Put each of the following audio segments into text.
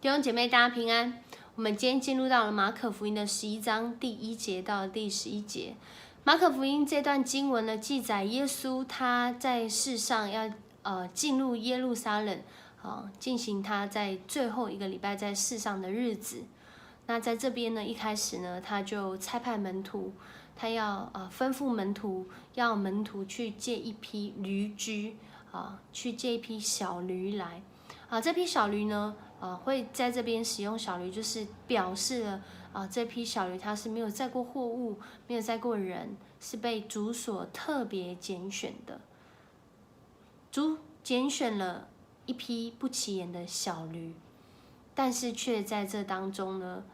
弟兄姐妹，大家平安。我们今天进入到了马可福音的11章第1节到第11节。马可福音这段经文呢，记载耶稣他在世上要进入耶路撒冷进行他在最后一个礼拜在世上的日子。那在这边呢，一开始呢，他就差派门徒，他要吩咐门徒，要门徒去借一匹驴驹去借一匹小驴来这匹小驴呢会在这边使用小驴，就是表示了这批小驴它是没有载过货物，没有载过人，是被主所特别拣选的。主拣选了一匹不起眼的小驴，但是却在这当中呢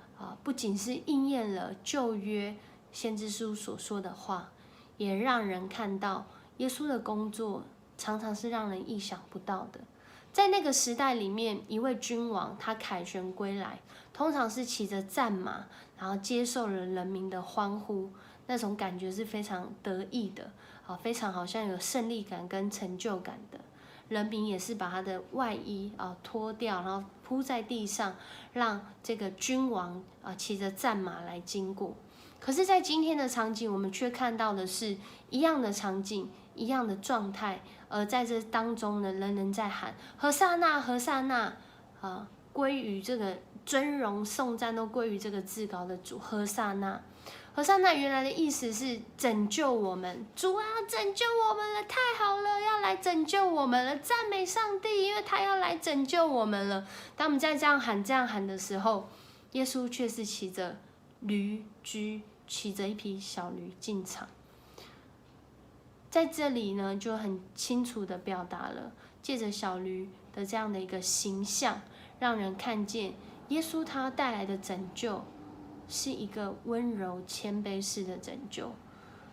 不仅是应验了旧约先知书所说的话，也让人看到耶稣的工作常常是让人意想不到的。在那个时代里面，一位君王他凯旋归来，通常是骑着战马，然后接受了人民的欢呼，那种感觉是非常得意的非常好像有胜利感跟成就感的。人民也是把他的外衣脱掉，然后铺在地上，让这个君王骑着战马来经过。可是在今天的场景，我们却看到的是一样的场景，一样的状态，而在这当中呢，人人在喊何撒那，何撒那归于这个尊荣颂赞都归于这个至高的主，何撒那。何撒那原来的意思是拯救我们，主啊，拯救我们了，太好了，要来拯救我们了，赞美上帝，因为他要来拯救我们了。当我们在这样喊的时候，耶稣却是骑着驴驹，骑着一匹小驴进场。在这里呢，就很清楚的表达了，借着小驴的这样的一个形象，让人看见耶稣他带来的拯救是一个温柔谦卑式的拯救，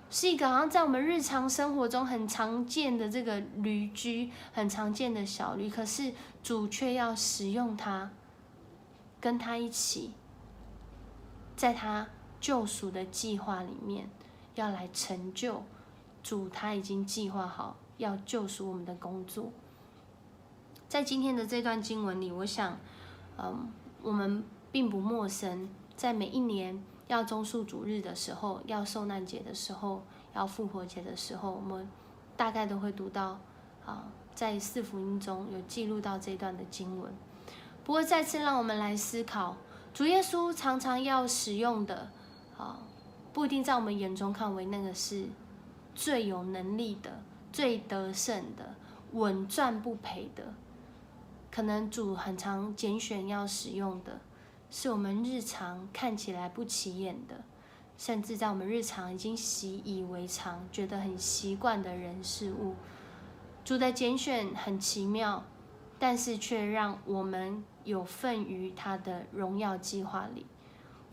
是一个好像在我们日常生活中很常见的这个驴驹，很常见的小驴，可是主却要使用它，跟他一起，在他救赎的计划里面，要来成就主他已经计划好要救赎我们的工作。在今天的这段经文里，我想我们并不陌生，在每一年要棕树主日的时候，要受难节的时候，要复活节的时候，我们大概都会读到在四福音中有记录到这段的经文。不过再次让我们来思考，主耶稣常常要使用的不一定在我们眼中看为那个是最有能力的、最得胜的、稳赚不赔的，可能主很常拣选要使用的是我们日常看起来不起眼的，甚至在我们日常已经习以为常、觉得很习惯的人事物。主的拣选很奇妙，但是却让我们有份于他的荣耀计划里。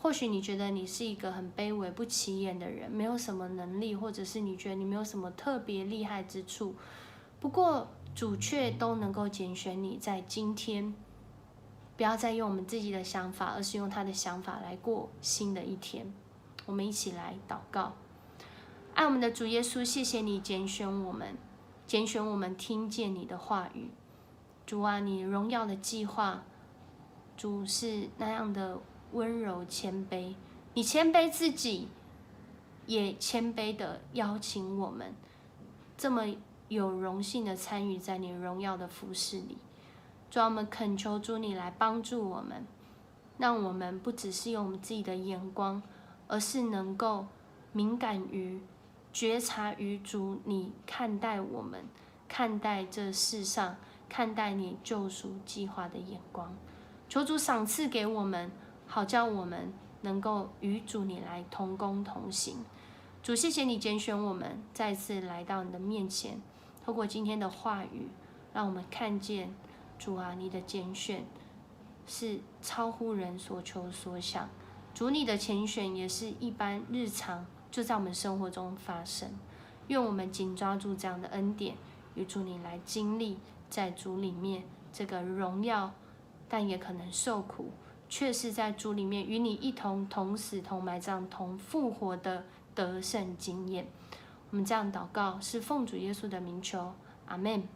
或许你觉得你是一个很卑微不起眼的人，没有什么能力，或者是你觉得你没有什么特别厉害之处，不过主却都能够拣选你，在今天不要再用我们自己的想法，而是用他的想法来过新的一天。我们一起来祷告。爱我们的主耶稣，谢谢你拣选我们听见你的话语。主啊，你荣耀的计划，主是那样的温柔谦卑，你谦卑自己，也谦卑的邀请我们这么有荣幸的参与在你荣耀的服事里。主啊，我们恳求主你来帮助我们，让我们不只是用我们自己的眼光，而是能够敏感于觉察于主你看待我们，看待这世上，看待你救赎计划的眼光。求主赏赐给我们，好叫我们能够与主你来同工同行。主，谢谢你拣选我们再次来到你的面前，透过今天的话语，让我们看见主啊，你的拣选是超乎人所求所想。主，你的拣选也是一般日常就在我们生活中发生。愿我们紧抓住这样的恩典，与主你来经历在主里面这个荣耀，但也可能受苦，却是在主里面与你一同同死同埋葬同复活的得胜经验。我们这样祷告是奉主耶稣的名求，阿们。